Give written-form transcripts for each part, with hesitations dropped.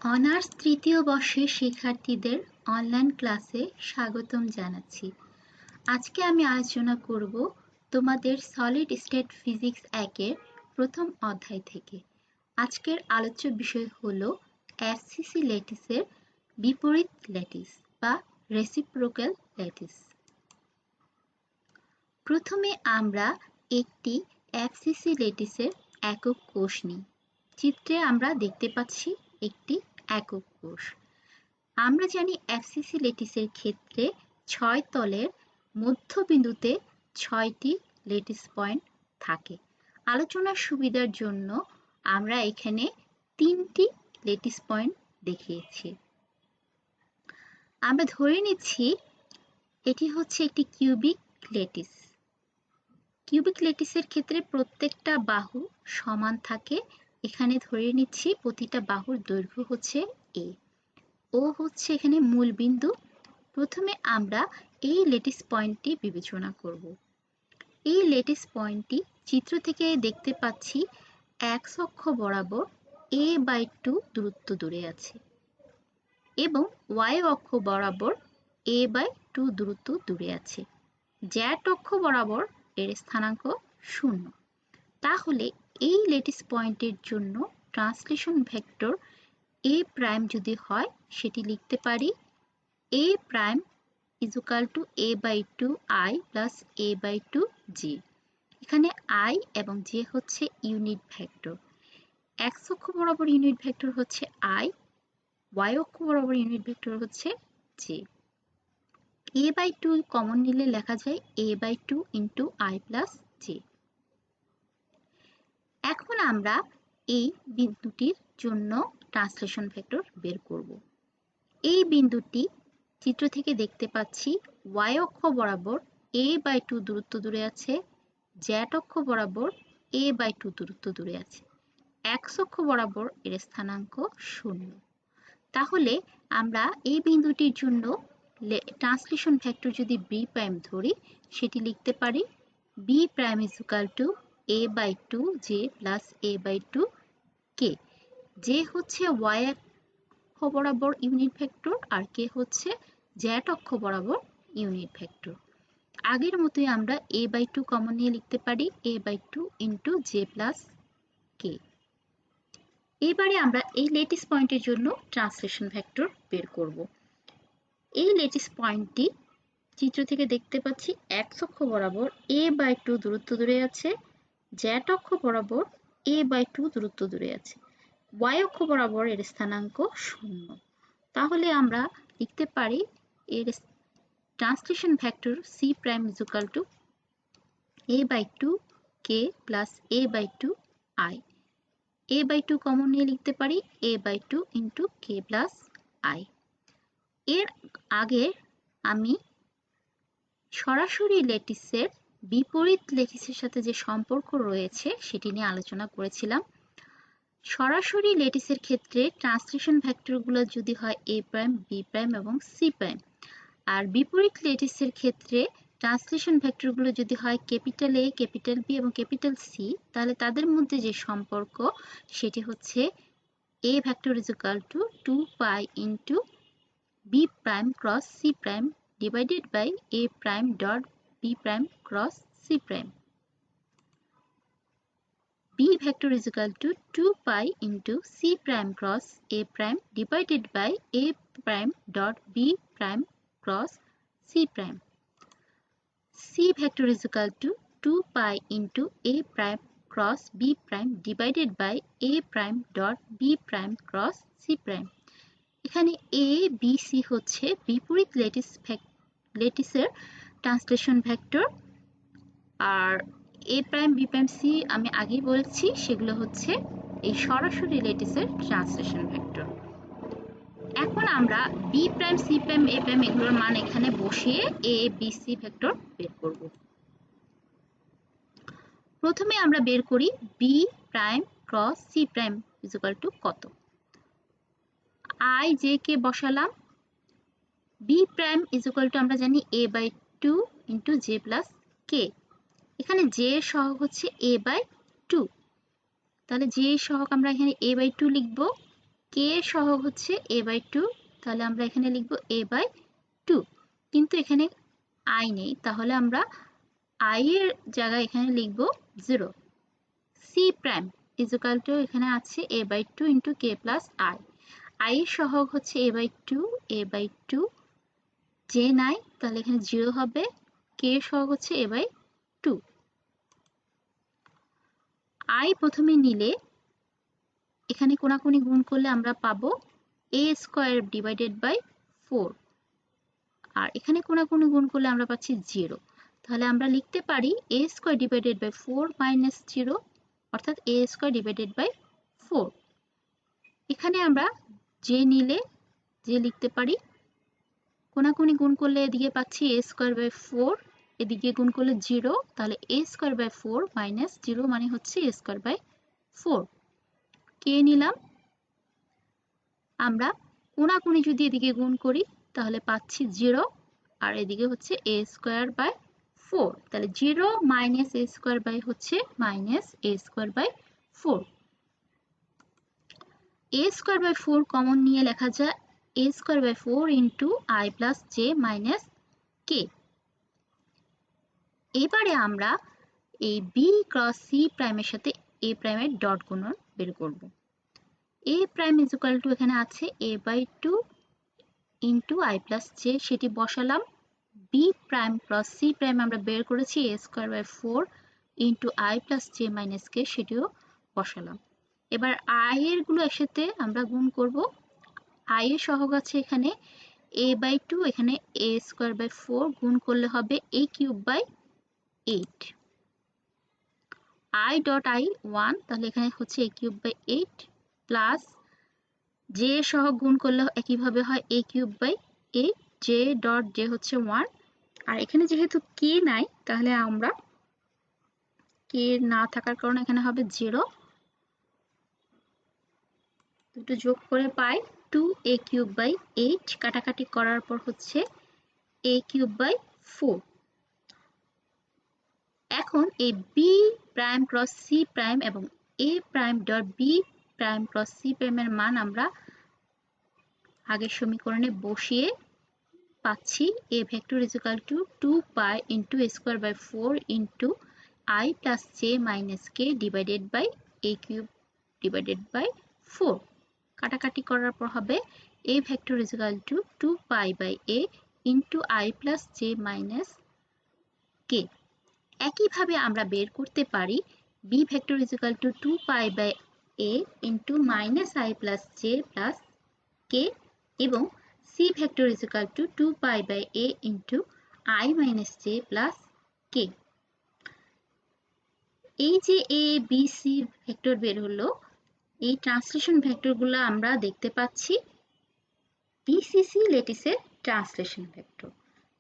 Honours তৃতীয় বর্ষের শিক্ষার্থীদের অনলাইন ক্লাসে স্বাগতম জানাচ্ছি। আজকে আমি আলোচনা করব তোমাদের সলিড স্টেট ফিজিক্স 1-এর প্রথম অধ্যায় থেকে। আজকের আলোচ্য বিষয় হলো এফসিসি ল্যাটিসের বিপরীত ল্যাটিস বা রেসিপ্রোকাল ল্যাটিস। প্রথমে আমরা একটি এফসিসি ল্যাটিসের একক কোষ নিই। চিত্রে আমরা দেখতে পাচ্ছি একটি একক কোষ। আমরা জানি এফসিসি ল্যাটিসের ক্ষেত্রে 6 তলের মধ্যবিন্দুতে 6টি ল্যাটিস পয়েন্ট থাকে। আলোচনার সুবিধার জন্য আমরা এখানে 3টি ল্যাটিস পয়েন্ট দেখিয়েছি। আমরা ধরে নিচ্ছি এটি হচ্ছে একটি কিউবিক ল্যাটিস। কিউবিক ল্যাটিসের ক্ষেত্রে প্রত্যেকটা বাহু সমান থাকে। এখানে ধরে নিচ্ছি প্রতিটা বাহুর দৈর্ঘ্য হচ্ছে a। ও হচ্ছে এখানে মূল বিন্দু। প্রথমে আমরা এই ল্যাটিস পয়েন্টটি বিবেচনা করব। এই ল্যাটিস পয়েন্টটি চিত্র থেকে দেখতে পাচ্ছি x অক্ষ বরাবর a/2 দূরত্ব দূরে আছে এবং y অক্ষ বরাবর a/2 দূরত্ব দূরে আছে। z অক্ষ বরাবর এর স্থানাঙ্ক 0। তাহলে এই ল্যাটিস পয়েন্টের জন্য ট্রান্সলেশন ভেক্টর a প্রাইম যদি হয় সেটি লিখতে পারি a prime is equal to a/2i plus a/2j। এখানে i এবং j হচ্ছে ইউনিট ভেক্টর। x অক্ষ বরাবর ইউনিট ভেক্টর হচ্ছে i, y অক্ষ বরাবর ইউনিট ভেক্টর হচ্ছে j। a/2 কমন নিলে লেখা যায় a/2 into i plus j। এখন আমরা এই বিন্দুটির জন্য ট্রান্সলেশন ভেক্টর বের করব। এই বিন্দুটি চিত্র থেকে দেখতে পাচ্ছি y অক্ষ বরাবর a/2 দূরত্ব দূরে আছে, z অক্ষ বরাবর a/2 দূরত্ব দূরে আছে, x অক্ষ বরাবর এর স্থানাঙ্ক 0। তাহলে আমরা এই বিন্দুটির জন্য ট্রান্সলেশন ভেক্টর যদি b প্রাইম ধরি সেটি লিখতে পারি b prime is equal to a/2j plus a/2k। j হচ্ছে y অক্ষ বরাবর ইউনিট ভেক্টর আর k হচ্ছে z অক্ষ বরাবর ইউনিট ভেক্টর। আগের মতোই আমরা a/2 কমন নিয়ে লিখতে পারি a/2 into j plus k। এবারে আমরা এই ল্যাটিস পয়েন্টের জন্য ট্রান্সলেশন ভেক্টর বের করব। এই ল্যাটিস পয়েন্টটি চিত্র থেকে দেখতে পাচ্ছি x অক্ষ বরাবর a/2 দূরত্ব দূরে আছে, z অক্ষ বরাবর a/2 দূরত্ব দূরে আছে, y অক্ষ বরাবর এর স্থানাঙ্ক 0। তাহলে আমরা লিখতে পারি এর translation vector c prime is equal to a/2k plus a/2i। a/2 common নিয়ে লিখতে পারি a/2 into k plus i। এর আগে আমি সরাসরি ল্যাটিসের বিপরীত ল্যাটিসের সাথে যে সম্পর্ক রয়েছে সেটি নিয়ে আলোচনা করেছিলাম। সরাসরি ল্যাটিসের ক্ষেত্রে ট্রান্সলেশন ভেক্টরগুলো যদি হয় a প্রাইম, b প্রাইম এবং c প্রাইম, আর বিপরীত ল্যাটিসের ক্ষেত্রে ট্রান্সলেশন ভেক্টরগুলো যদি হয় ক্যাপিটাল A, ক্যাপিটাল B এবং ক্যাপিটাল C, তাহলে তাদের মধ্যে যে সম্পর্ক সেটি হচ্ছে a vector is equal to 2pi into b prime cross c prime divided by a prime dot b prime cross c prime। b vector is equal to 2pi into c prime cross a prime divided by a prime dot b prime cross c prime। c vector is equal to 2pi into a prime cross b prime divided by a prime dot b prime cross c prime। এখানে a, b, c হচ্ছে বিপরীত ল্যাটিসের translation vector, আর a prime, b prime, c আমি আগেই বলেছি সেগুলো হচ্ছে এই সরাসরি ল্যাটিসের ট্রান্সলেশন ভেক্টর। এখন আমরা b prime, c prime, a prime এগুলোর মান এখানে বসিয়ে a, b, c ভেক্টর বের করব। প্রথমে আমরা বের করি b prime cross c prime is equal two কত। i, j কে বসালাম। b prime is equal two আমরা জানি a/2 into j plus k। এখানে j এর সহগ হচ্ছে a/2, তাহলে j এর সহগ আমরা এখানে a/2 লিখব। কে সহগ হচ্ছে a/2, তাহলে আমরা এখানে লিখব a/2, কিন্তু এখানে i নেই, তাহলে আমরা i এর জায়গায় এখানে লিখব 0। c prime is equal two এখানে আছে a/2 into k plus i। i এর সহগ হচ্ছে a/2, যে নাই তাহলে এখানে 0 হবে, k এর সহগ হচ্ছে a/2। i প্রথমে নিলে এখানে কোনাকুনি গুণ করলে আমরা পাবো a স্কয়ার ডিভাইডেড বাই 4, আর এখানে কোনাকুনি গুণ করলে আমরা পাচ্ছি 0, তাহলে আমরা লিখতে পারি a square divided by 4 minus 0, অর্থাৎ a স্কয়ার ডিভাইডেড বাই 4। এখানে আমরা যে নিলে যে লিখতে পারি, কোনাকুনি গুণ করলে এদিকে পাচ্ছি a স্কয়ার বাই 4, এদিকে গুণ করলে 0, তাহলে a স্কয়ার বাই 4 মাইনাস 0 মানে হচ্ছে a স্কয়ার বাই 4। কে নিলাম, আমরা কোনাকুনি যদি এদিকে গুণ করি তাহলে পাচ্ছি 0, আর এদিকে হচ্ছে a স্কয়ার বাই 4, তাহলে 0 মাইনাস a স্কয়ার বাই হচ্ছে minus a square by 4। a square by 4 common নিয়ে লেখা যায় a square by 4 into i plus j minus k। এবারে আমরা এই b ক্রস c প্রাইমের সাথে a প্রাইমের ডট গুণন বের করব। a prime is equal two এখানে আছে a/2 into i plus j, সেটি বসালাম। b prime cross c prime আমরা বের করেছি a square by 4 into i plus j minus k, সেটিও বসালাম। এবার i এর গুলো একসাথে আমরা গুণ করব। i এর সহগ আছে এখানে a/2, এখানে a স্কয়ার বাই 4 গুণ করলে হবে a cube by 8। i dot i 1, তাহলে এখানে হচ্ছে a cube by 8 plus j সহগ গুণ করলে একইভাবে হয় a cube by 8, j dot j হচ্ছে 1, আর এখানে যেহেতু k নাই তাহলে আমরা k না থাকার কারণে এখানে হবে 0, দুটো যোগ করে পাই 2a কিউব বাই 8, কাটাকাটি করার পর হচ্ছে a কিউব বাই 4। এখন এই b prime cross c prime এবং a prime dot b prime cross c প্রাইমের মান আমরা আগের সমীকরণে বসিয়ে পাচ্ছি a vector is equal to 2 pi into a square by 4 into i plus j minus k divided by a cube divided by 4। কাটাকাটি করার পর হবে a vector is equal to 2 pi by a into i plus j minus k। একইভাবে আমরা বের করতে পারি b vector is equal to 2 pi by a into minus i plus j plus k, এবং c vector is equal to 2 pi by a into i minus j plus k। এই যে a b c vector বের হলো, এই translation ভেক্টরগুলো আমরা দেখতে পাচ্ছি BCC ল্যাটিসের translation vector.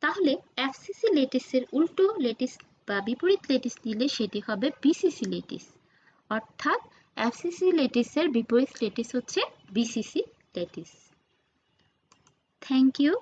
তাহলে FCC ল্যাটিসের উল্টো ল্যাটিস বা বিপরীত ল্যাটিস নিলে সেটি হবে BCC ল্যাটিস, অর্থাৎ FCC ল্যাটিসের বিপরীত ল্যাটিস হচ্ছে BCC ল্যাটিস। Thank you.